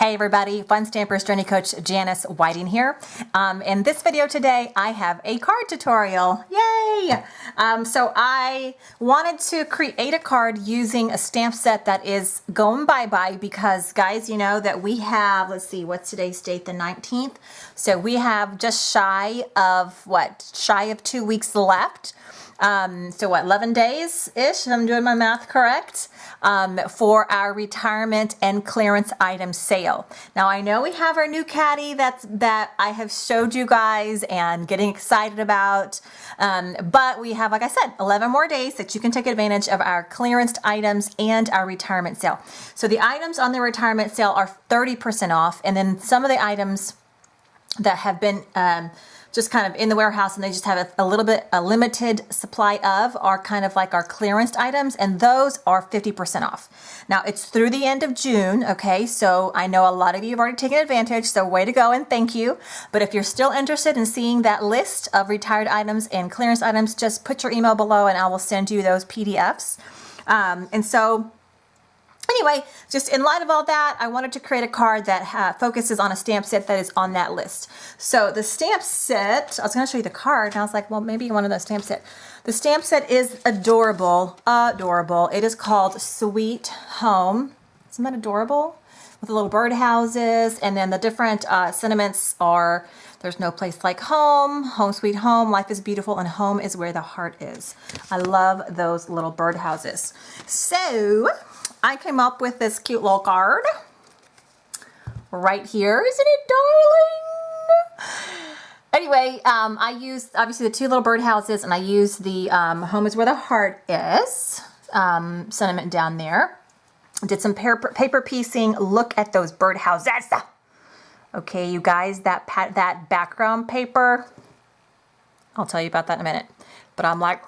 Hey everybody, Fun Stampers Journey Coach Janice Whiting here. In this video today, I have a card tutorial. Yay! So I wanted to create a card using a stamp set that is going bye-bye because guys, you know that we have, let's see, what's today's date? The 19th. So we have just shy of 2 weeks left. So what, 11 days-ish, I'm doing my math correct, for our retirement and clearance item sale. Now I know we have our new caddy that I have showed you guys and getting excited about, but we have, like I said, 11 more days that you can take advantage of our clearance items and our retirement sale. So the items on the retirement sale are 30% off, and then some of the items that have been just kind of in the warehouse and they just have a limited supply of are kind of like our clearance items, and those are 50% off. Now it's through the end of June, okay? So I know a lot of you have already taken advantage, so way to go and thank you. But if you're still interested in seeing that list of retired items and clearance items, just put your email below and I will send you those PDFs. Anyway, just in light of all that, I wanted to create a card that focuses on a stamp set that is on that list. So the stamp set, I was going to show you the card, and I was like, well, maybe one of those stamp set. The stamp set is adorable, adorable. It is called Sweet Home. Isn't that adorable? With the little birdhouses, and then the different sentiments are, there's no place like home, home sweet home, life is beautiful, and home is where the heart is. I love those little birdhouses. So I came up with this cute little card right here. Isn't it darling? Anyway, I used obviously the two little birdhouses, and I used the home is where the heart is sentiment down there. Did some paper piecing. Look at those birdhouses. Okay, you guys, that background paper, I'll tell you about that in a minute. But I'm like,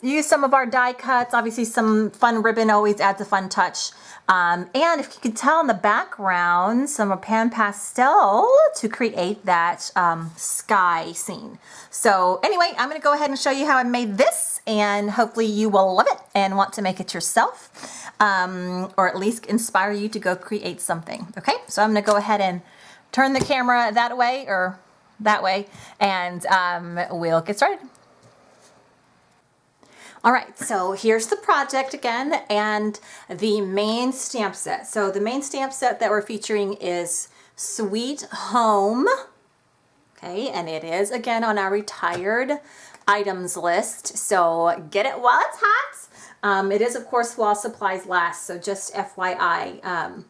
use some of our die cuts. Obviously, some fun ribbon always adds a fun touch. And if you can tell in the background, some pan pastel to create that sky scene. So anyway, I'm going to go ahead and show you how I made this, and hopefully you will love it and want to make it yourself, or at least inspire you to go create something. Okay, so I'm going to go ahead and turn the camera that way, or that way, and we'll get started. All right, so here's the project again, and the main stamp set. So the main stamp set that we're featuring is Sweet Home, okay, and it is again on our retired items list, so get it while it's hot. It is, of course, while supplies last, so just FYI.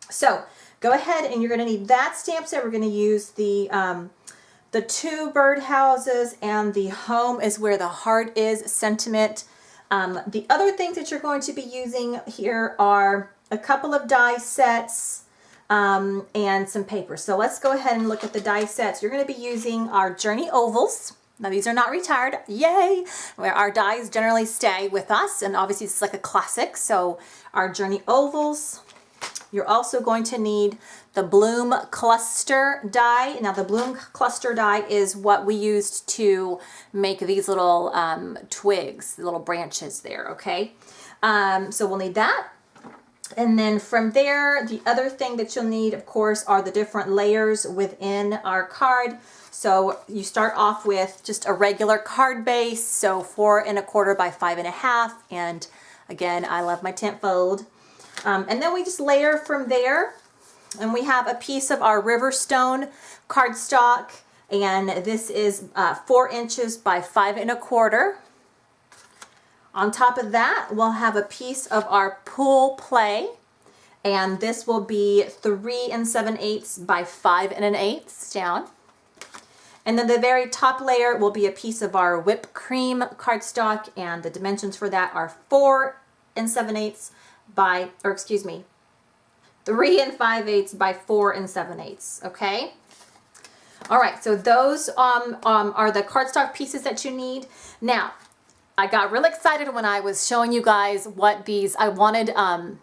So go ahead, and you're going to need that stamp set. We're going to use the two birdhouses and the home is where the heart is sentiment. The other things that you're going to be using here are a couple of die sets and some paper. So let's go ahead and look at the die sets. You're going to be using our Journey ovals. Now these are not retired, yay! Where our dies generally stay with us, and obviously it's like a classic. So our Journey ovals. You're also going to need the Bloom cluster die. Now the Bloom cluster die is what we used to make these little twigs, little branches there, okay? So we'll need that. And then from there, the other thing that you'll need, of course, are the different layers within our card. So you start off with just a regular card base, so 4 1/4 by 5 1/2, and again, I love my tent fold. And then we just layer from there, and we have a piece of our Riverstone cardstock, and this is 4 inches by 5 1/4. On top of that, we'll have a piece of our Pool Play, and this will be 3 7/8 by 5 1/8 down. And then the very top layer will be a piece of our Whipped Cream cardstock, and the dimensions for that are 4 7/8 by, or excuse me, 3 5/8 by 4 7/8, okay? All right, so those are the cardstock pieces that you need. Now, I got real excited when I was showing you guys what these, I wanted, let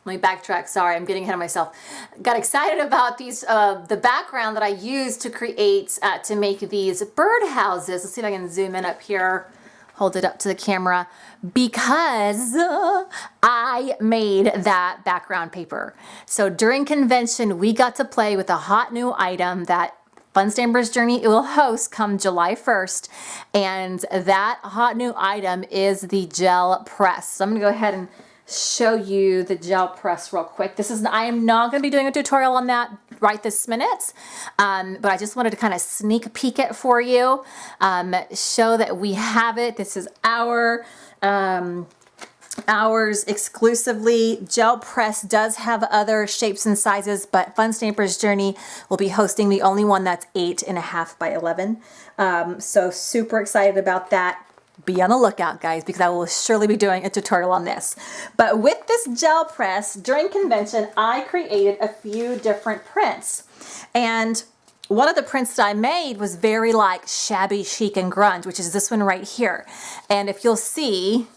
me backtrack, sorry, I'm getting ahead of myself. Got excited about these, the background that I used to create, to make these birdhouses. Let's see if I can zoom in up here hold it up to the camera, because I made that background paper. So during convention, we got to play with a hot new item that Fun Stampers Journey will host come July 1st. And that hot new item is the gel press. So I'm gonna go ahead and show you the gel press real quick. I am not going to be doing a tutorial on that right this minute, but I just wanted to kind of sneak peek it for you, show that we have it. This is ours exclusively. Gel press does have other shapes and sizes, but Fun Stampers Journey will be hosting the only one that's 8.5 by 11. So super excited about that. Be on the lookout, guys, because I will surely be doing a tutorial on this. But with this gel press, during convention, I created a few different prints. And one of the prints that I made was very like shabby chic and grunge, which is this one right here. And if you'll see,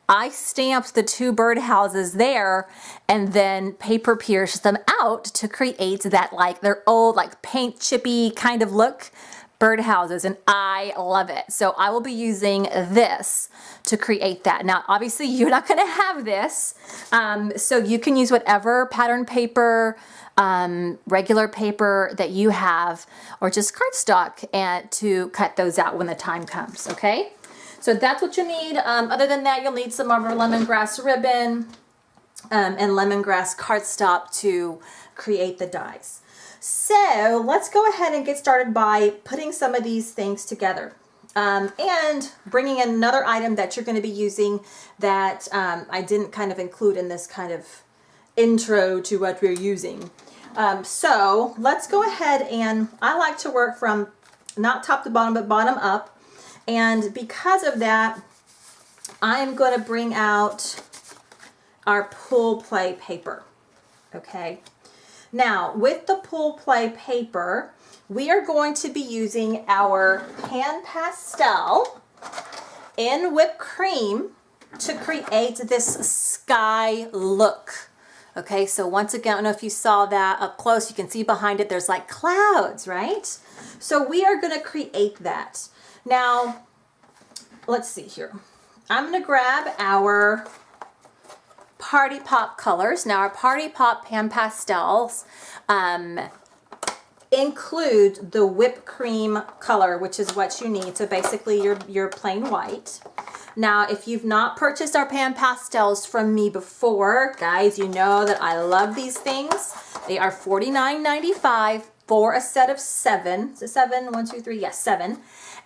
I stamped the 2 birdhouses there and then paper pierced them out to create that like their old like paint chippy kind of look. Birdhouses, and I love it. So I will be using this to create that. Now, obviously, you're not going to have this, so you can use whatever pattern paper, regular paper that you have, or just cardstock, and to cut those out when the time comes. Okay, so that's what you need. Other than that, you'll need some of our lemongrass ribbon and lemongrass cardstock to create the dies. So let's go ahead and get started by putting some of these things together and bringing in another item that you're going to be using that I didn't kind of include in this kind of intro to what we're using. So let's go ahead, and I like to work from not top to bottom but bottom up, and because of that I'm going to bring out our pool play paper. Okay. Now, with the pool play paper, we are going to be using our pan pastel in whipped cream to create this sky look. Okay, so once again, I don't know if you saw that up close. You can see behind it, there's like clouds, right? So we are going to create that. Now, let's see here. I'm going to grab our Party Pop colors. Now our Party Pop pan pastels include the whipped cream color, which is what you need. So basically your plain white. Now, if you've not purchased our pan pastels from me before, guys, you know that I love these things. They are $49.95 for a set of 7. So 7, 1, 2, 3, yes, 7.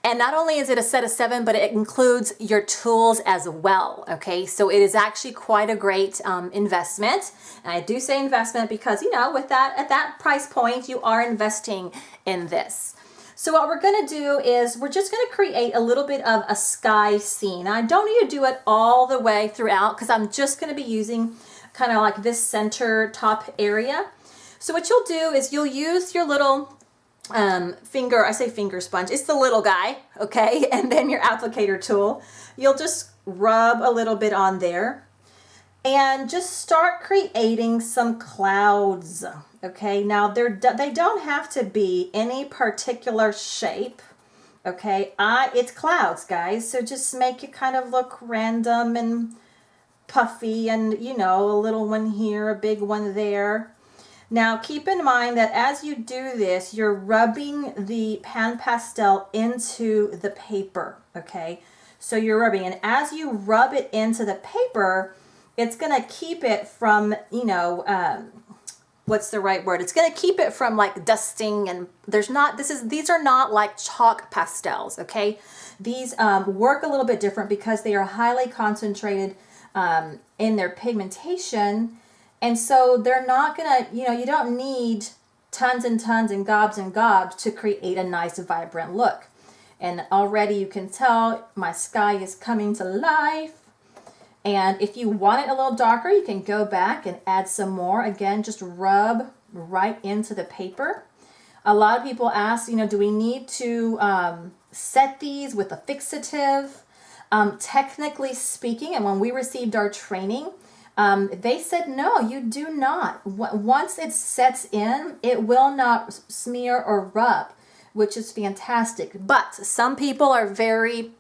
And not only is it a set of 7, but it includes your tools as well, okay? So it is actually quite a great investment. And I do say investment because, you know, with that, at that price point, you are investing in this. So what we're gonna do is we're just gonna create a little bit of a sky scene. I don't need to do it all the way throughout because I'm just gonna be using kind of like this center top area. So what you'll do is you'll use your little finger sponge. It's the little guy, okay? And then your applicator tool. You'll just rub a little bit on there and just start creating some clouds, okay? Now, they don't have to be any particular shape, okay? It's clouds, guys, so just make it kind of look random and puffy and, you know, a little one here, a big one there. Now keep in mind that as you do this, you're rubbing the pan pastel into the paper, okay? So you're rubbing, and as you rub it into the paper, it's gonna keep it from, you know, what's the right word? It's gonna keep it from like dusting, and these are not like chalk pastels, okay? These work a little bit different because they are highly concentrated in their pigmentation. And so they're not gonna, you know, you don't need tons and tons and gobs to create a nice vibrant look. And already you can tell my sky is coming to life. And if you want it a little darker, you can go back and add some more. Again, just rub right into the paper. A lot of people ask, you know, do we need to set these with a fixative? Technically speaking, and when we received our training, they said, no, you do not. Once it sets in, it will not smear or rub, which is fantastic. But some people are very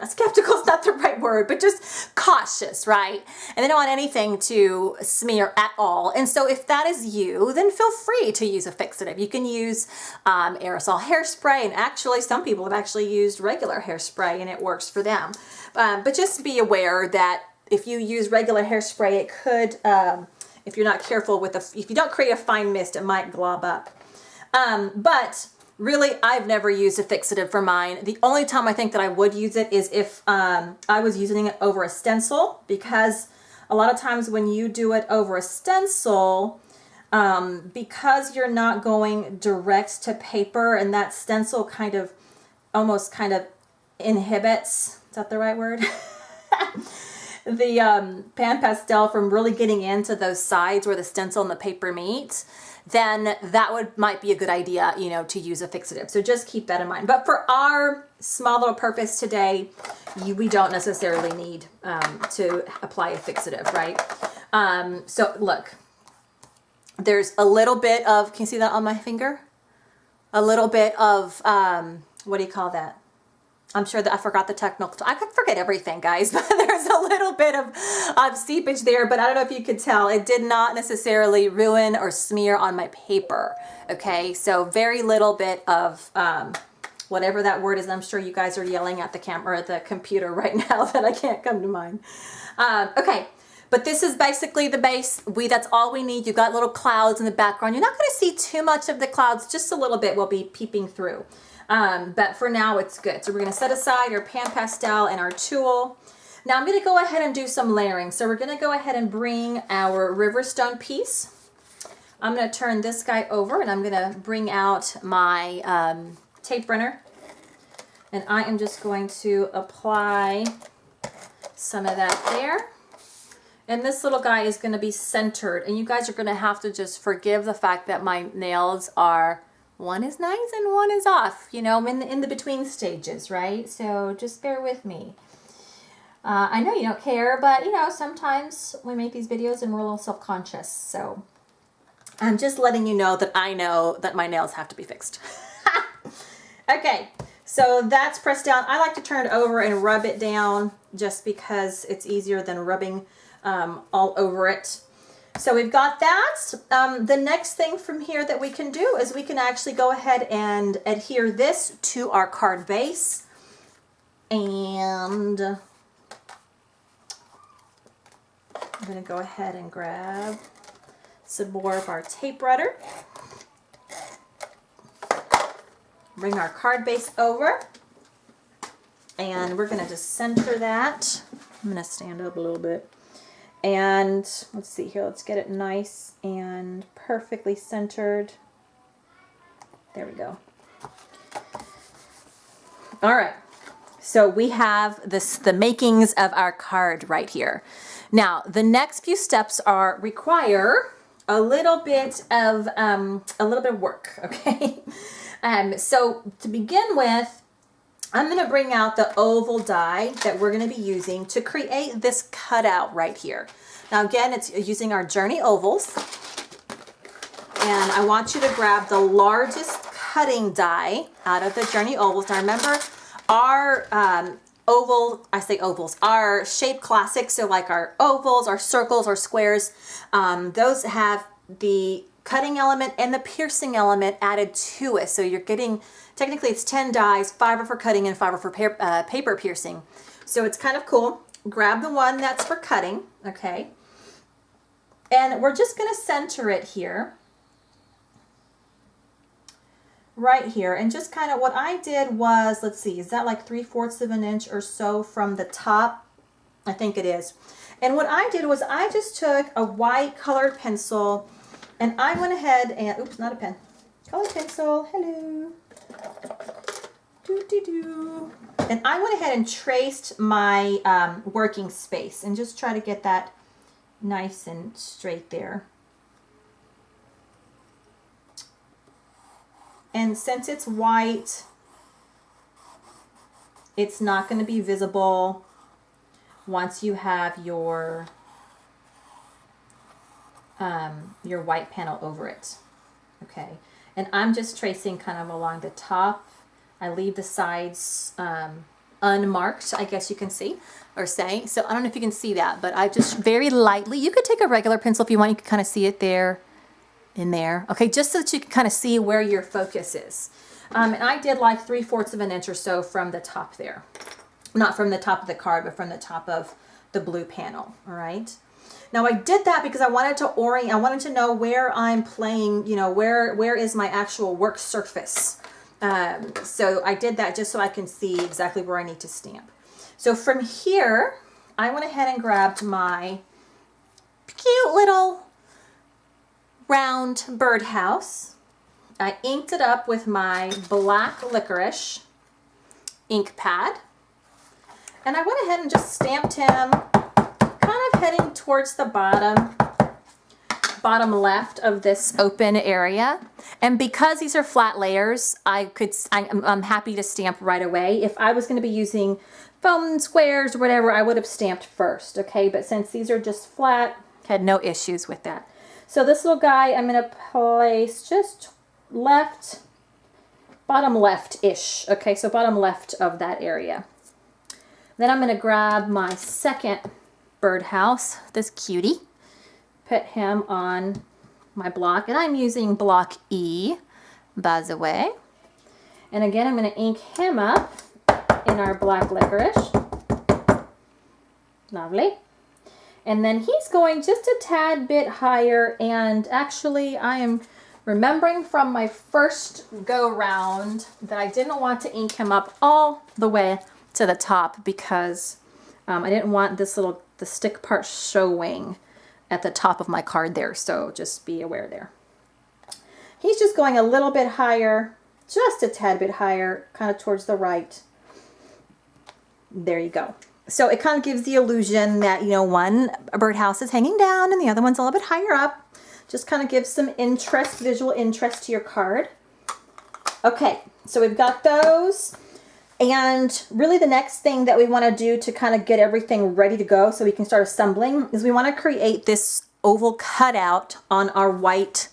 skeptical is not the right word, but just cautious, right? And they don't want anything to smear at all. And so if that is you, then feel free to use a fixative. You can use aerosol hairspray, and actually some people have actually used regular hairspray and it works for them. But just be aware that if you use regular hairspray, it could, if you're not careful with if you don't create a fine mist, it might glob up. But really, I've never used a fixative for mine. The only time I think that I would use it is if I was using it over a stencil, because a lot of times when you do it over a stencil, because you're not going direct to paper, and that stencil almost kind of inhibits, is that the right word? The pan pastel from really getting into those sides where the stencil and the paper meet, then that might be a good idea, you know, to use a fixative. So just keep that in mind. But for our small little purpose today, we don't necessarily need to apply a fixative, right? So look, there's a little bit of, can you see that on my finger? A little bit of, what do you call that? I'm sure that I forgot the technical. I could forget everything, guys, but there's a little bit of seepage there, but I don't know if you could tell. It did not necessarily ruin or smear on my paper, okay? So very little bit of whatever that word is. I'm sure you guys are yelling at the camera or the computer right now that I can't come to mind. Okay, but this is basically the base. That's all we need. You've got little clouds in the background. You're not gonna see too much of the clouds, just a little bit will be peeping through. But for now it's good. So we're going to set aside our pan pastel and our tulle. Now I'm going to go ahead and do some layering. So we're going to go ahead and bring our Riverstone piece. I'm going to turn this guy over and I'm going to bring out my tape runner. And I am just going to apply some of that there. And this little guy is going to be centered. And you guys are going to have to just forgive the fact that my nails are, one is nice and one is off, you know, in the between stages, right? So just bear with me. I know you don't care, but you know, sometimes we make these videos and we're a little self-conscious. So I'm just letting you know that I know that my nails have to be fixed. Okay, so that's pressed down. I like to turn it over and rub it down just because it's easier than rubbing all over it. So we've got that. The next thing from here that we can do is we can actually go ahead and adhere this to our card base. And I'm going to go ahead and grab some more of our tape runner. Bring our card base over. And we're going to just center that. I'm going to stand up a little bit. And let's see here, let's get it nice and perfectly centered. There we go. All right, so we have the makings of our card right here. Now, the next few steps require a little bit of work, okay? So to begin with, I'm going to bring out the oval die that we're going to be using to create this cutout right here. Now again, it's using our Journey ovals. And I want you to grab the largest cutting die out of the Journey ovals. Now remember, our our shape classics, so like our ovals, our circles, our squares, those have the cutting element and the piercing element added to it. So you're getting, technically it's 10 dies, 5 are for cutting and 5 are for paper piercing. So it's kind of cool. Grab the one that's for cutting, okay? And we're just going to center it here. Right here. And just kind of what I did was, let's see, is that like 3/4 of an inch or so from the top? I think it is. And what I did was I just took a white colored pencil and I went ahead and, oops, not a pen, colored pencil, hello. And I went ahead and traced my working space and just try to get that nice and straight there. And since it's white, it's not going to be visible once you have your white panel over it. Okay, and I'm just tracing kind of along the top. I leave the sides unmarked, I guess you can see or say. So I don't know if you can see that, but I just very lightly, you could take a regular pencil if you want, you can kind of see it there, in there. Okay, just so that you can kind of see where your focus is. And I did like 3/4 of an inch or so from the top there. Not from the top of the card, but from the top of the blue panel, all right? Now I did that because I wanted to orient, I wanted to know where I'm playing, you know, where is my actual work surface. So I did that just so I can see exactly where I need to stamp. So from here, I went ahead and grabbed my cute little round birdhouse. I inked it up with my black licorice ink pad. And I went ahead and just stamped him kind of heading towards the bottom left of this open area. And because these are flat layers, I'm happy to stamp right away. If I was going to be using foam squares or whatever, I would have stamped first, okay? But since these are just flat, had no issues with that. So this little guy, I'm going to place just bottom left-ish, okay? So bottom left of that area. Then I'm going to grab my second birdhouse, this cutie, put him on my block, and I'm using block E, by the way. And again, I'm going to ink him up in our black licorice. Lovely. And then he's going just a tad bit higher, and actually I am remembering from my first go round that I didn't want to ink him up all the way to the top because I didn't want the stick part showing at the top of my card there, so just be aware there. He's just going a little bit higher, just a tad bit higher, kind of towards the right. There you go. So it kind of gives the illusion that, you know, one birdhouse is hanging down and the other one's a little bit higher up. Just kind of gives some interest, visual interest to your card. Okay, so we've got those. And really the next thing that we want to do to kind of get everything ready to go so we can start assembling is we want to create this oval cutout on our white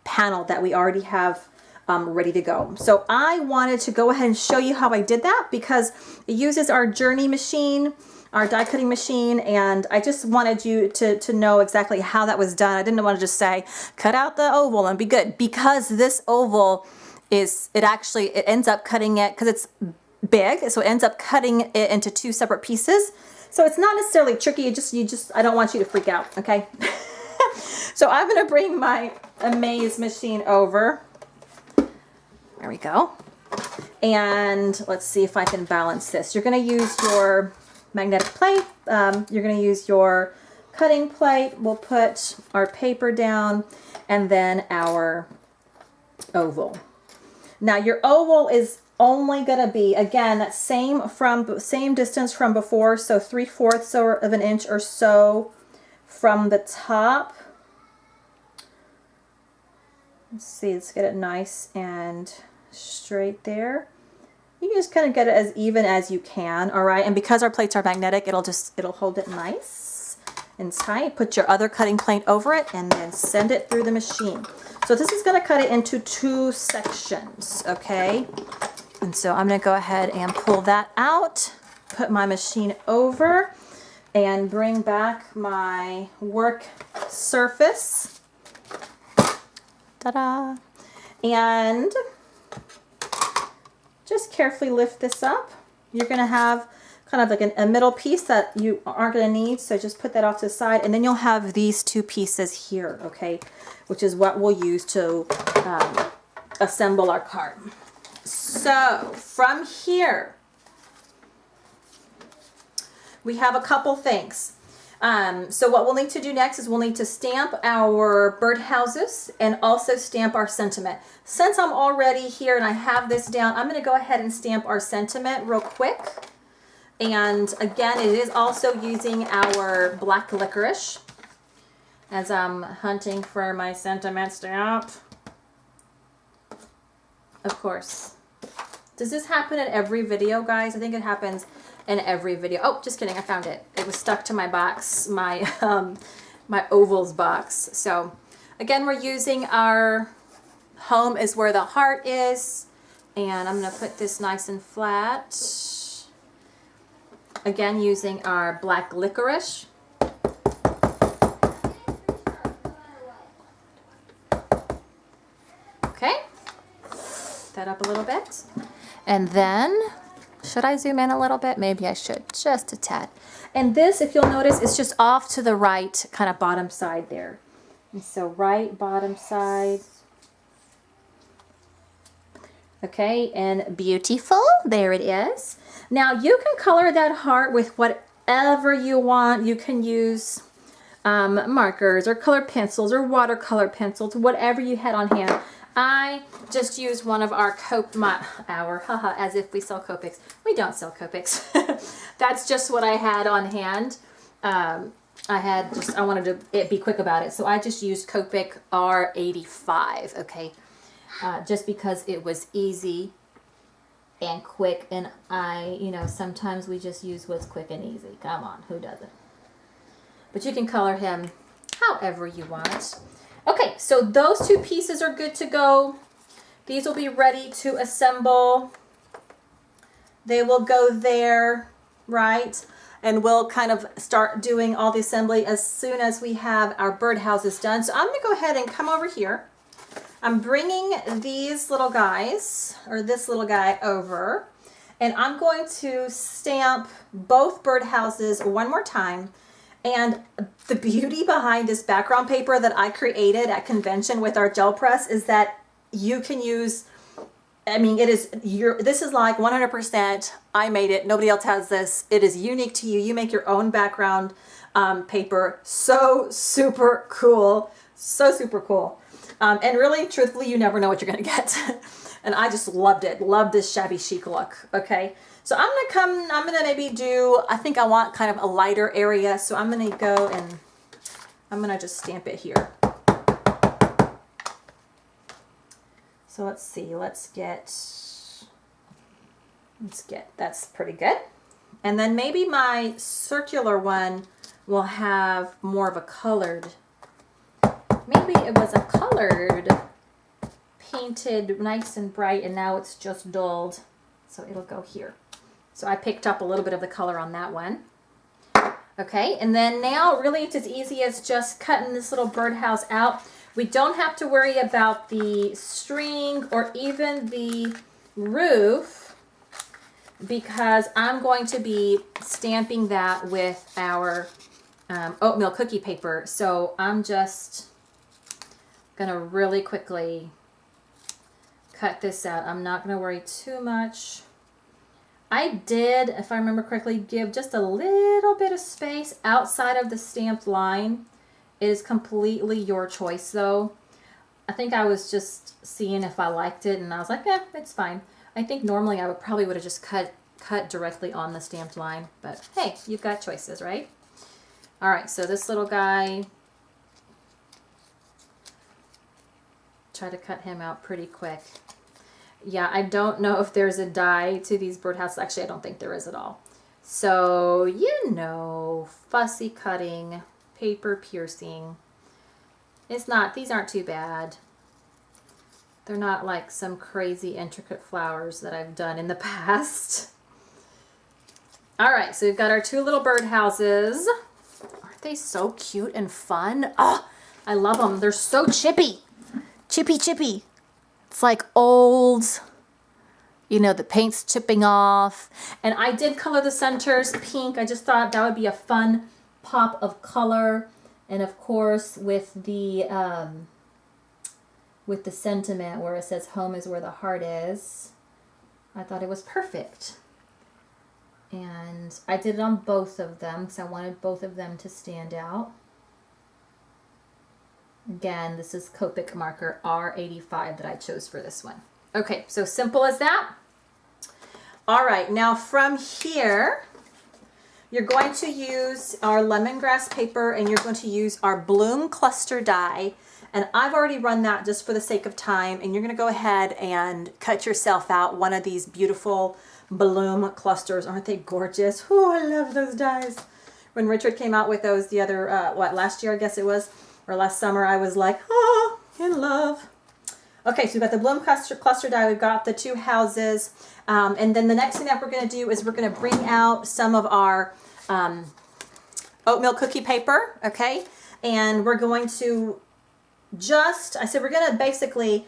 panel that we already have ready to go. So I wanted to go ahead and show you how I did that because it uses our Journey machine, our die cutting machine, and I just wanted you to know exactly how that was done. I didn't want to just say, cut out the oval and be good, because this oval it ends up cutting it, because it's big, so it ends up cutting it into two separate pieces. So it's not necessarily tricky, I don't want you to freak out, okay? So I'm gonna bring my Amaze machine over. There we go. And let's see if I can balance this. You're gonna use your magnetic plate, you're gonna use your cutting plate, we'll put our paper down, and then our oval. Now your oval is only going to be, again, that same distance from before, so 3/4 of an inch or so from the top. Let's see, let's get it nice and straight there. You can just kind of get it as even as you can, all right? And because our plates are magnetic, it'll hold it nice and tight. Put your other cutting plate over it and then send it through the machine. So this is going to cut it into 2 sections, okay? And so I'm going to go ahead and pull that out, put my machine over, and bring back my work surface. Ta-da! And just carefully lift this up. You're going to have kind of like a middle piece that you aren't going to need, so just put that off to the side, and then you'll have these 2 pieces here, okay, which is what we'll use to assemble our card. So from here, we have a couple things. So what we'll need to do next is we'll need to stamp our birdhouses and also stamp our sentiment. Since I'm already here and I have this down, I'm going to go ahead and stamp our sentiment real quick. And again, it is also using our black licorice as I'm hunting for my sentiment stamp. Of course. Does this happen in every video, guys? I think it happens in every video. Oh, just kidding. I found it. It was stuck to my box, my ovals box. So again, we're using our home is where the heart is. And I'm going to put this nice and flat. Again, using our black licorice. Okay, that up a little bit. And then, should I zoom in a little bit? Maybe I should, just a tad. And this, if you'll notice, is just off to the right, kind of bottom side there. And so right bottom side. Okay, and beautiful, there it is. Now you can color that heart with whatever you want. You can use markers or colored pencils or watercolor pencils, whatever you had on hand. I just used one of our as if we sell Copics. We don't sell Copics. That's just what I had on hand. I wanted to be quick about it. So I just used Copic R85, okay? Just because it was easy and quick. And sometimes we just use what's quick and easy. Come on, who doesn't? But you can color him however you want. Okay, so those two pieces are good to go. These will be ready to assemble. They will go there, right? And we'll kind of start doing all the assembly as soon as we have our birdhouses done. So I'm gonna go ahead and come over here. I'm bringing these little guys, or this little guy over, and I'm going to stamp both birdhouses one more time. And the beauty behind this background paper that I created at convention with our gel press is that you can use, this is like 100%, I made it, nobody else has this. It is unique to you. You make your own background paper. So super cool. So super cool. And really, truthfully, you never know what you're going to get. And I just loved it. Loved this shabby chic look. Okay. So I'm going to maybe do, I think I want kind of a lighter area. So I'm going to go and I'm going to just stamp it here. So let's see, let's get, that's pretty good. And then maybe my circular one will have more of a colored, maybe it was a colored, painted nice and bright, and now it's just dulled. So it'll go here. So I picked up a little bit of the color on that one. Okay, and then now really it's as easy as just cutting this little birdhouse out. We don't have to worry about the string or even the roof because I'm going to be stamping that with our oatmeal cookie paper. So I'm just gonna really quickly cut this out. I'm not gonna worry too much. I did, if I remember correctly, give just a little bit of space outside of the stamped line. It is completely your choice though. I think I was just seeing if I liked it and I was like, it's fine. I think normally I probably would have just cut directly on the stamped line, but hey, you've got choices, right? All right, so this little guy, try to cut him out pretty quick. Yeah, I don't know if there's a die to these birdhouses. Actually, I don't think there is at all. So, fussy cutting, paper piercing. These aren't too bad. They're not like some crazy intricate flowers that I've done in the past. All right, so we've got our two little birdhouses. Aren't they so cute and fun? Oh, I love them. They're so chippy. Chippy. It's like old, the paint's chipping off. And I did color the centers pink. I just thought that would be a fun pop of color. And of course, with the sentiment where it says home is where the heart is, I thought it was perfect. And I did it on both of them because I wanted both of them to stand out. Again, this is Copic marker R85 that I chose for this one. Okay, so simple as that. All right, now from here, you're going to use our lemongrass paper and you're going to use our bloom cluster die. And I've already run that just for the sake of time. And you're going to go ahead and cut yourself out one of these beautiful bloom clusters. Aren't they gorgeous? Oh, I love those dies. When Richard came out with those the other, last year, I guess it was, or last summer, I was like, oh, in love. Okay, so we've got the bloom cluster die, we've got the two houses, and then the next thing that we're going to do is we're going to bring out some of our oatmeal cookie paper, okay? And we're going to we're going to basically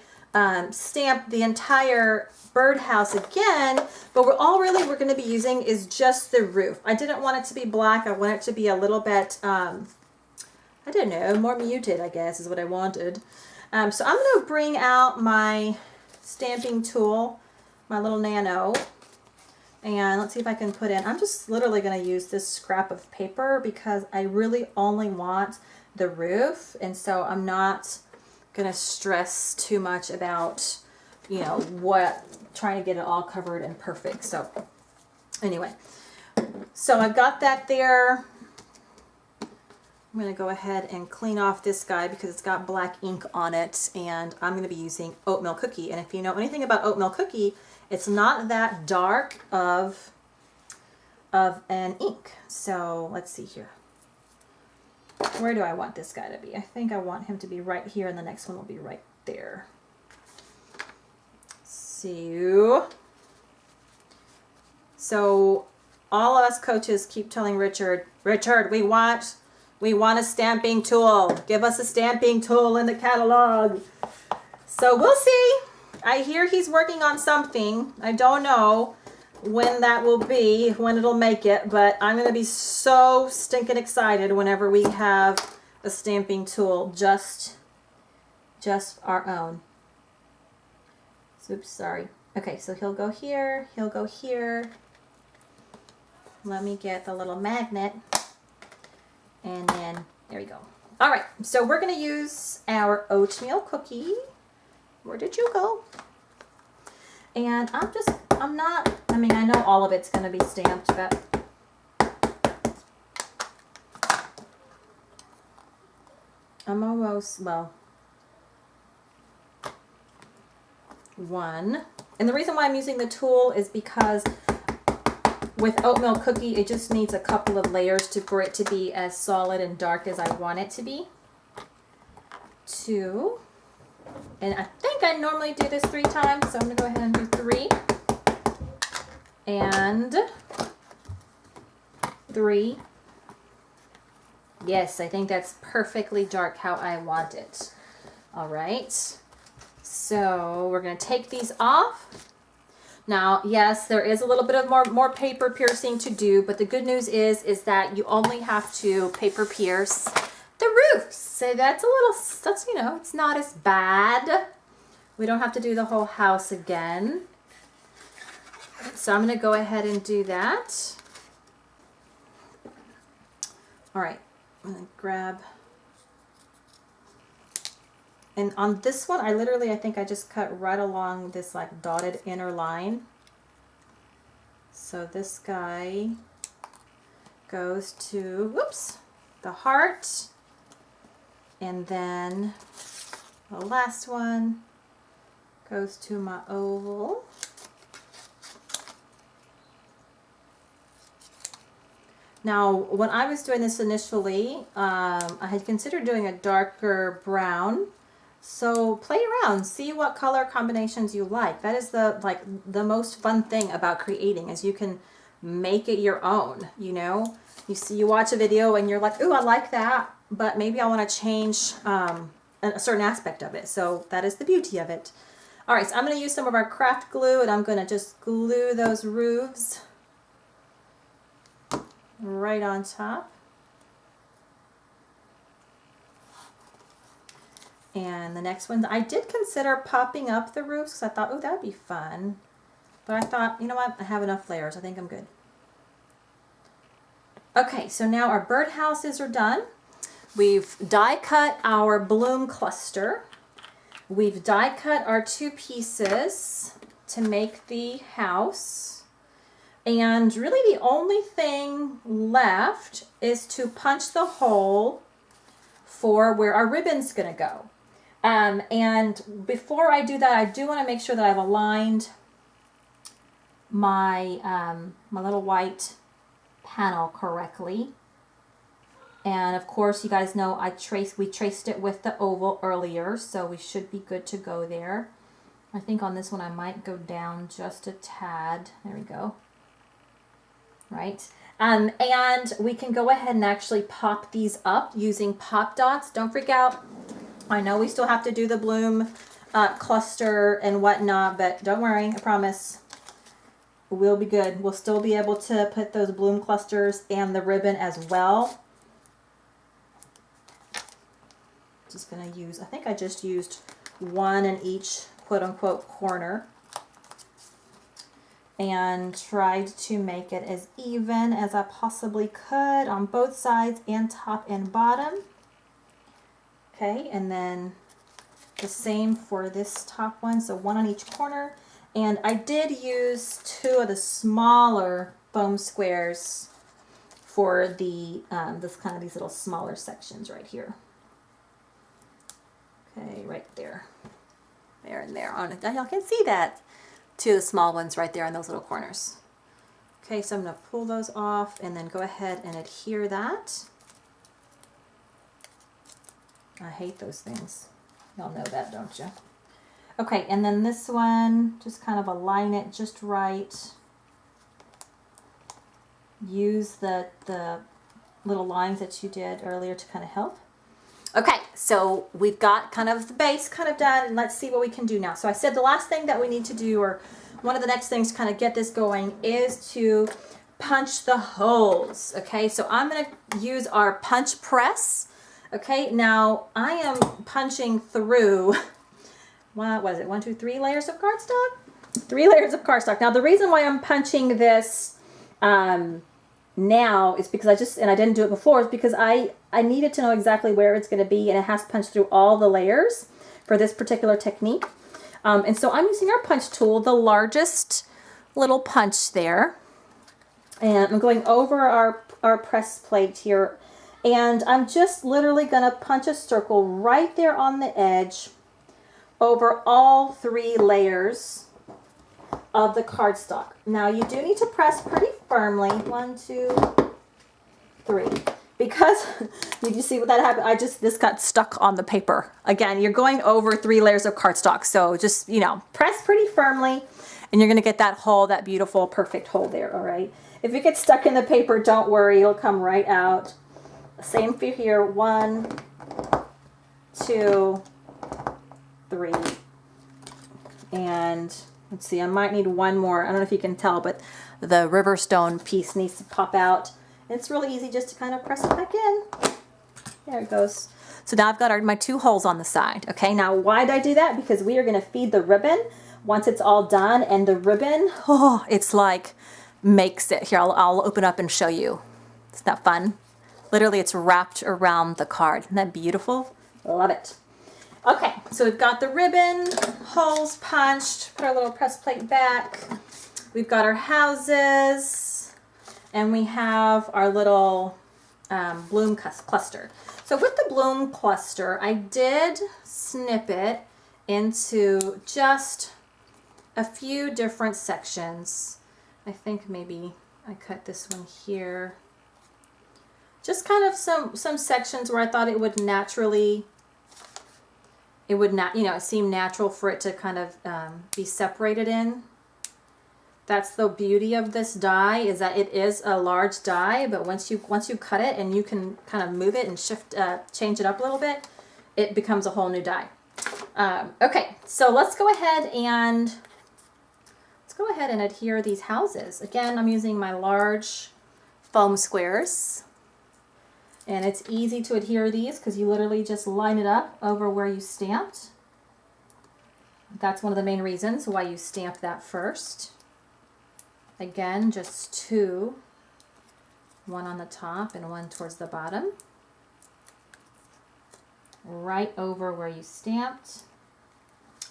stamp the entire birdhouse again, but we're going to be using is just the roof. I didn't want it to be black. I want it to be a little bit, I don't know, more muted, I guess, is what I wanted. So I'm going to bring out my stamping tool, my little nano, and let's see if I can put in, I'm just literally going to use this scrap of paper because I really only want the roof, and so I'm not going to stress too much about, you know, trying to get it all covered and perfect. So anyway, so I've got that there. I'm going to go ahead and clean off this guy because it's got black ink on it, and I'm going to be using oatmeal cookie. And if you know anything about oatmeal cookie, it's not that dark of an ink. So let's see here. Where do I want this guy to be? I think I want him to be right here, and the next one will be right there. So all of us coaches keep telling Richard, we want a stamping tool. Give us a stamping tool in the catalog. So we'll see. I hear he's working on something. I don't know when that will be, when it'll make it, but I'm going to be so stinking excited whenever we have a stamping tool, just our own. Oops, sorry. Okay, so he'll go here, he'll go here. Let me get the little magnet. And then, there we go. All right, so we're going to use our oatmeal cookie. Where did you go? And I know all of it's going to be stamped, but I'm almost, well, one. And the reason why I'm using the tool is because with oatmeal cookie, it just needs a couple of layers for it to be as solid and dark as I want it to be. 2. And I think I normally do this 3 times, so I'm going to go ahead and do 3. And 3. Yes, I think that's perfectly dark how I want it. All right. So we're going to take these off. Now, yes, there is a little bit of more paper piercing to do, but the good news is that you only have to paper pierce the roofs. So that's you know, it's not as bad. We don't have to do the whole house again. So I'm going to go ahead and do that. All right, I'm going to grab. And on this one, I think I just cut right along this like dotted inner line. So this guy goes to, whoops, the heart. And then the last one goes to my oval. Now, when I was doing this initially, I had considered doing a darker brown. So play around, see what color combinations you like. That is the most fun thing about creating, is you can make it your own. You know, you watch a video and you're like, ooh, I like that, but maybe I want to change a certain aspect of it. So that is the beauty of it. All right, so I'm going to use some of our craft glue, and I'm going to just glue those roofs right on top. And the next one, I did consider popping up the roofs because I thought, oh, that would be fun. But I thought, you know what, I have enough layers. I think I'm good. Okay, so now our birdhouses are done. We've die cut our bloom cluster. We've die cut our 2 pieces to make the house. And really the only thing left is to punch the hole for where our ribbon's going to go. And before I do that, I do want to make sure that I've aligned my my little white panel correctly. And of course, you guys know we traced it with the oval earlier, so we should be good to go there. I think on this one I might go down just a tad. There we go. Right. And we can go ahead and actually pop these up using pop dots. Don't freak out. I know we still have to do the bloom cluster and whatnot, but don't worry, I promise. We'll be good. We'll still be able to put those bloom clusters and the ribbon as well. Just gonna use, I think I just used one in each quote unquote corner and tried to make it as even as I possibly could on both sides and top and bottom. Okay, and then the same for this top one, so one on each corner. And I did use 2 of the smaller foam squares for the these little smaller sections right here. Okay, right there. There and there. Y'all can see that. 2 of the small ones right there in those little corners. Okay, so I'm going to pull those off and then go ahead and adhere that. I hate those things. Y'all know that, don't you? Okay, and then this one, just kind of align it just right. Use the little lines that you did earlier to kind of help. Okay, so we've got kind of the base kind of done, and let's see what we can do now. So I said the last thing that we need to do, or one of the next things to kind of get this going, is to punch the holes. Okay, so I'm going to use our punch press. Okay, now I am punching through, what was it, 1, 2, 3 layers of cardstock? 3 layers of cardstock. Now the reason why I'm punching this now is because I didn't do it before, is because I needed to know exactly where it's going to be, and it has to punch through all the layers for this particular technique. And so I'm using our punch tool, the largest little punch there, and I'm going over our press plate here, and I'm just literally going to punch a circle right there on the edge over all 3 layers of the cardstock. Now you do need to press pretty firmly. 1, 2, 3. Because you see what that happened? This got stuck on the paper. Again, you're going over 3 layers of cardstock, so just, press pretty firmly, and you're gonna get that hole, that beautiful, perfect hole there. All right. If it gets stuck in the paper, don't worry, it'll come right out. Same for here. 1, 2, 3, and let's see, I might need one more. I don't know if you can tell, but the Riverstone piece needs to pop out. It's really easy just to kind of press it back in. There it goes. So now I've got my 2 holes on the side. Okay, now why did I do that? Because we are going to feed the ribbon once it's all done, and the ribbon, it's like makes it. Here, I'll open up and show you. Isn't that fun? Literally, it's wrapped around the card. Isn't that beautiful? Love it. Okay, so we've got the ribbon, holes punched, put our little press plate back. We've got our houses, and we have our little bloom cluster. So with the bloom cluster, I did snip it into just a few different sections. I think maybe I cut this one here. Just kind of some sections where I thought it would naturally, it seemed natural for it to kind of be separated in. That's the beauty of this die, is that it is a large die, but once you cut it and you can kind of move it and change it up a little bit, it becomes a whole new die. Okay, so let's go ahead and adhere these houses. Again, I'm using my large foam squares. And it's easy to adhere these because you literally just line it up over where you stamped. That's one of the main reasons why you stamp that first. Again, just 2. One on the top and one towards the bottom. Right over where you stamped.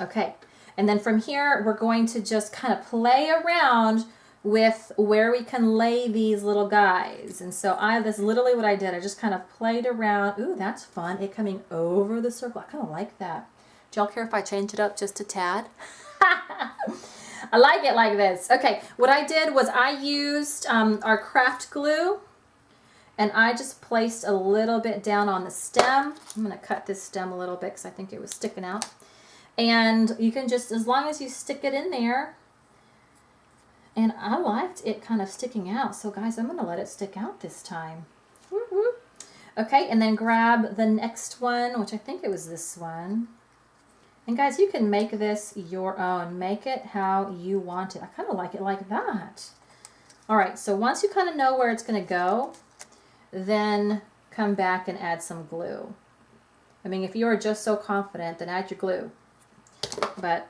Okay, and then from here we're going to just kind of play around with where we can lay these little guys. And so that's literally what I did. I just kind of played around. Ooh, that's fun. It coming over the circle. I kind of like that. Do y'all care if I change it up just a tad? I like it like this. Okay, what I did was I used our craft glue, And I just placed a little bit down on the stem. I'm going to cut this stem a little bit because I think it was sticking out. And you can just, as long as you stick it in there, and I liked it kind of sticking out. So guys, I'm going to let it stick out this time. Woo-hoo. Okay, and then grab the next one, which I think it was this one. And guys, you can make this your own. Make it how you want it. I kind of like it like that. All right, so once you kind of know where it's going to go, then come back and add some glue. I mean, if you are just so confident, then add your glue. But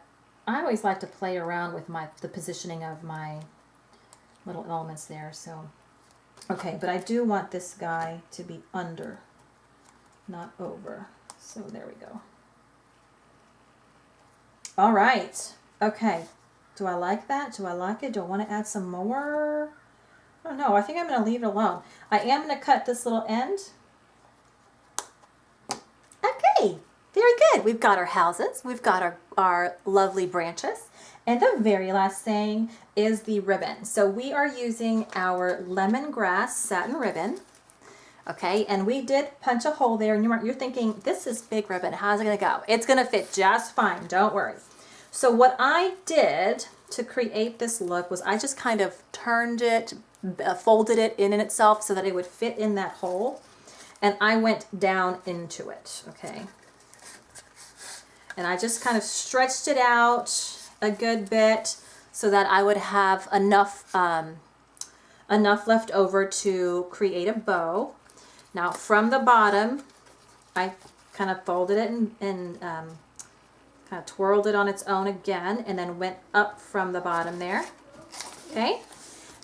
I always like to play around with the positioning of my little elements there. So, okay, but I do want this guy to be under, not over. So there we go. All right. Okay. Do I like that? Do I like it? Do I want to add some more? I don't know. I think I'm going to leave it alone. I am going to cut this little end. Okay. Very good. We've got our houses. We've got our lovely branches. And the very last thing is the ribbon. So we are using our lemongrass satin ribbon. Okay, and we did punch a hole there, and you're thinking, this is big ribbon. How's it going to go? It's going to fit just fine. Don't worry. So what I did to create this look was I just kind of turned it, folded it in itself so that it would fit in that hole. And I went down into it, okay? And I just kind of stretched it out a good bit so that I would have enough left over to create a bow. Now from the bottom, I kind of folded it and kind of twirled it on its own again, and then went up from the bottom there. Okay.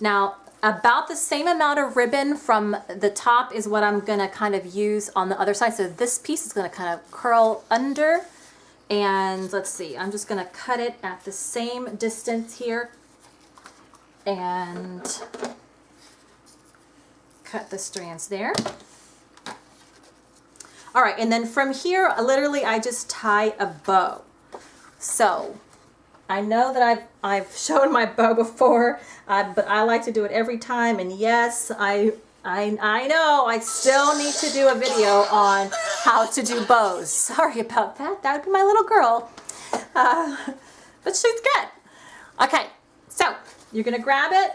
Now about the same amount of ribbon from the top is what I'm going to kind of use on the other side. So this piece is going to kind of curl under, and let's see, I'm just going to cut it at the same distance here and cut the strands there. All right, and then from here, literally I just tie a bow. So I know that I've shown my bow before, but I like to do it every time. And yes, I know I still need to do a video on how to do bows. Sorry about that. That would be my little girl. But she's good. Okay, so you're gonna grab it,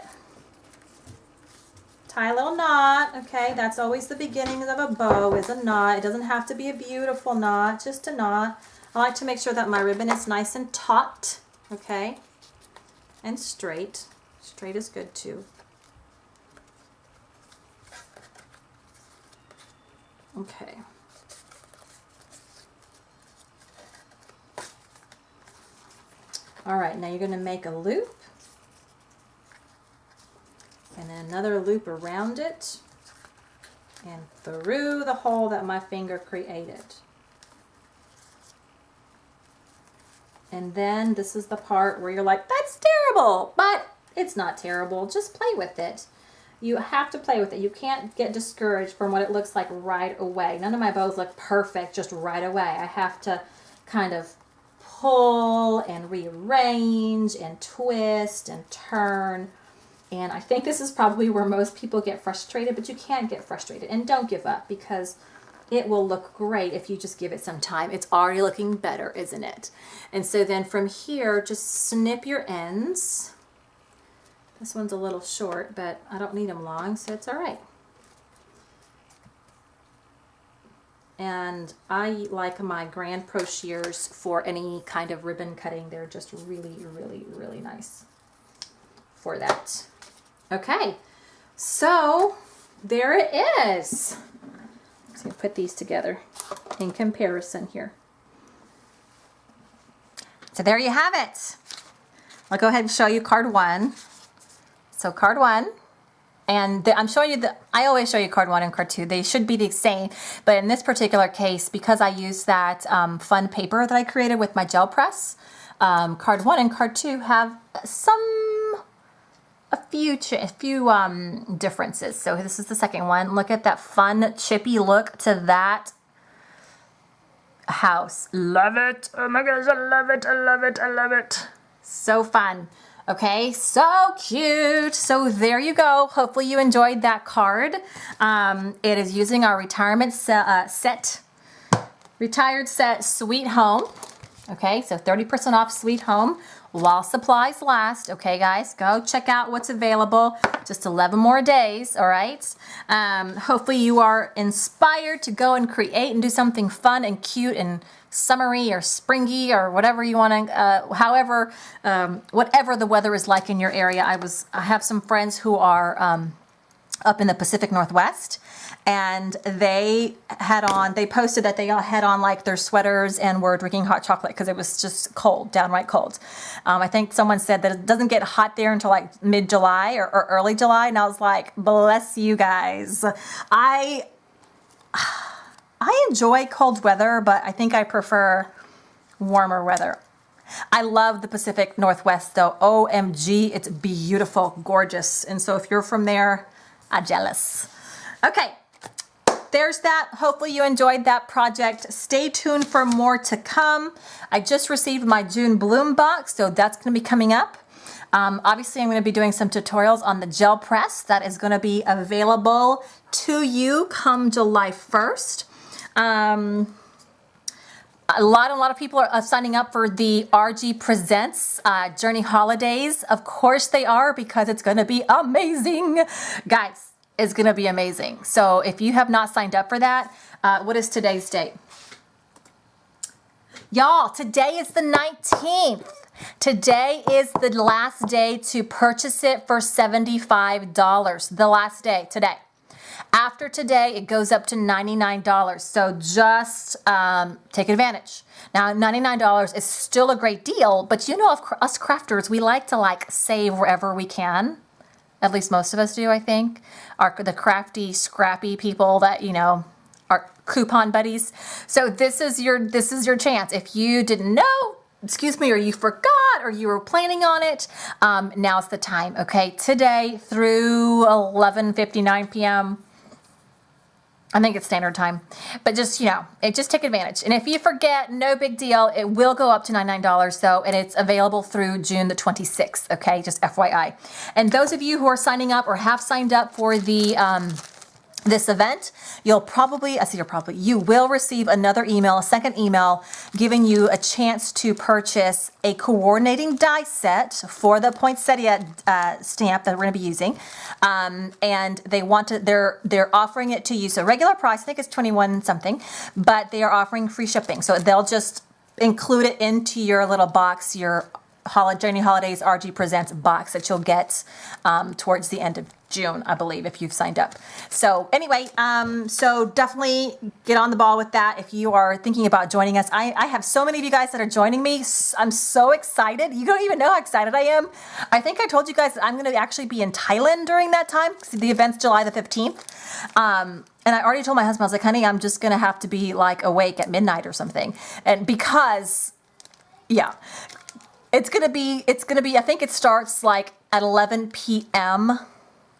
tie a little knot. Okay, that's always the beginning of a bow, is a knot. It doesn't have to be a beautiful knot, just a knot. I like to make sure that my ribbon is nice and taut, okay, and straight. Straight is good too. Okay. All right, now you're going to make a loop, and then another loop around it, and through the hole that my finger created. And then this is the part where you're like, that's terrible, but it's not terrible. Just play with it. You have to play with it. You can't get discouraged from what it looks like right away. None of my bows look perfect just right away. I have to kind of pull and rearrange and twist and turn. And I think this is probably where most people get frustrated, but you can't get frustrated. And don't give up, because it will look great if you just give it some time. It's already looking better, isn't it? And so then from here, just snip your ends. This one's a little short, but I don't need them long, so it's all right. And I like my grand pro shears for any kind of ribbon cutting. They're just really, really, really nice for that. Okay, so there it is. So put these together in comparison here. So there you have it. I'll go ahead and show you card one. So card one, and I'm showing you I always show you card one and card two. They should be the same, but in this particular case, because I used that fun paper that I created with my gel press, card one and card two have a few differences. So this is the second one. Look at that fun chippy look to that house. Love it. Oh my gosh, I love it. I love it. I love it. So fun. Okay, so cute. So there you go. Hopefully you enjoyed that card. It is using our retired set Sweet Home. Okay, so 30% off Sweet Home while supplies last. Okay, guys, go check out what's available. Just 11 more days, all right? Hopefully you are inspired to go and create and do something fun and cute and summery or springy or whatever you want to, whatever the weather is like in your area. I have some friends who are up in the Pacific Northwest, and they posted that they all had on like their sweaters and were drinking hot chocolate because it was just cold, downright cold. I think someone said that it doesn't get hot there until like mid-July or early July, and I was like, bless you guys. I enjoy cold weather, but I think I prefer warmer weather. I love the Pacific Northwest though. OMG, it's beautiful, gorgeous. And so if you're from there, I'm jealous. Okay, there's that. Hopefully you enjoyed that project. Stay tuned for more to come. I just received my June Bloom box, so that's gonna be coming up. Obviously I'm gonna be doing some tutorials on the gel press. That is gonna be available to you come July 1st. A lot of people are signing up for the RG Presents Journey Holidays. Of course they are, because it's going to be amazing. Guys, it's going to be amazing. So if you have not signed up for that, what is today's date? Y'all, today is the 19th. Today is the last day to purchase it for $75. The last day, today. After today, it goes up to $99. So just take advantage. Now, $99 is still a great deal, but you know, us crafters, we like to save wherever we can. At least most of us do, I think. The crafty, scrappy people that, you know, are coupon buddies. So this is your chance. If you didn't know, excuse me, or you forgot, or you were planning on it, now's the time, okay? Today through 11:59 p.m. I think it's standard time, but just, you know, just take advantage. And if you forget, no big deal. It will go up to $99 though, and it's available through June the 26th, okay? Just FYI. And those of you who are signing up or have signed up for the this event, you will receive another email, a second email, giving you a chance to purchase a coordinating die set for the poinsettia stamp that we're going to be using. And they're offering it to you. So regular price, I think it's $21 something, but they are offering free shipping. So they'll just include it into your little box, your Journey Holidays RG Presents box that you'll get towards the end of June, I believe, if you've signed up. So anyway, so definitely get on the ball with that if you are thinking about joining us. I have so many of you guys that are joining me. I'm so excited. You don't even know how excited I am. I think I told you guys that I'm going to actually be in Thailand during that time. The event's July the 15th. And I already told my husband, I was like, honey, I'm just going to have to be awake at midnight or something. And because, yeah. It's gonna be, I think it starts at 11 p.m.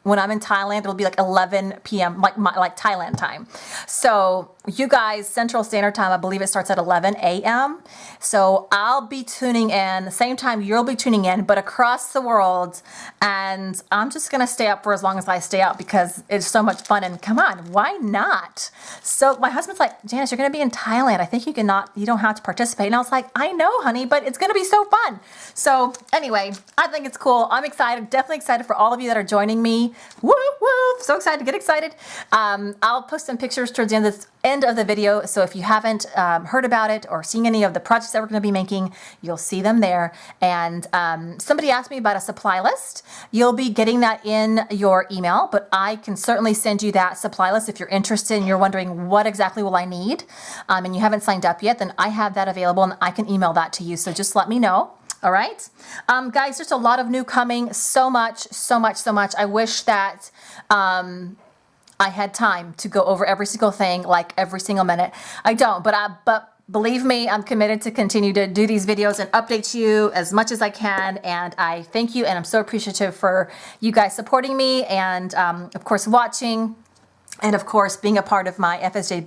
When I'm in Thailand. It'll be 11 p.m. like Thailand time. So you guys, Central Standard Time, I believe it starts at 11 a.m. So I'll be tuning in the same time you'll be tuning in, but across the world. And I'm just gonna stay up for as long as I stay up because it's so much fun. And come on, why not? So my husband's like, Janice, you're gonna be in Thailand. I think you don't have to participate. And I was like, I know, honey, but it's gonna be so fun. So anyway, I think it's cool. I'm excited, definitely excited for all of you that are joining me. Woo, woo, so excited, get excited. I'll post some pictures towards the end of the video. So if you haven't heard about it or seen any of the projects that we're gonna be making, you'll see them there. And somebody asked me about a supply list. You'll be getting that in your email, but I can certainly send you that supply list if you're interested and you're wondering what exactly will I need, and you haven't signed up yet, then I have that available and I can email that to you. So just let me know. All right, guys, there's a lot of new coming, so much. I wish that I had time to go over every single thing, every single minute. I don't, but believe me, I'm committed to continue to do these videos and update you as much as I can. And I thank you, and I'm so appreciative for you guys supporting me and, of course, watching. And of course, being a part of my FSJ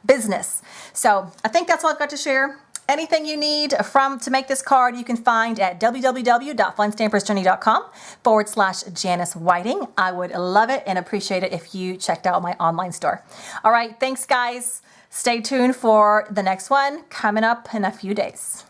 business. So I think that's all I've got to share. Anything you need to make this card, you can find at www.funstampersjourney.com/Janice Whiting. I would love it and appreciate it if you checked out my online store. All right, thanks guys. Stay tuned for the next one coming up in a few days.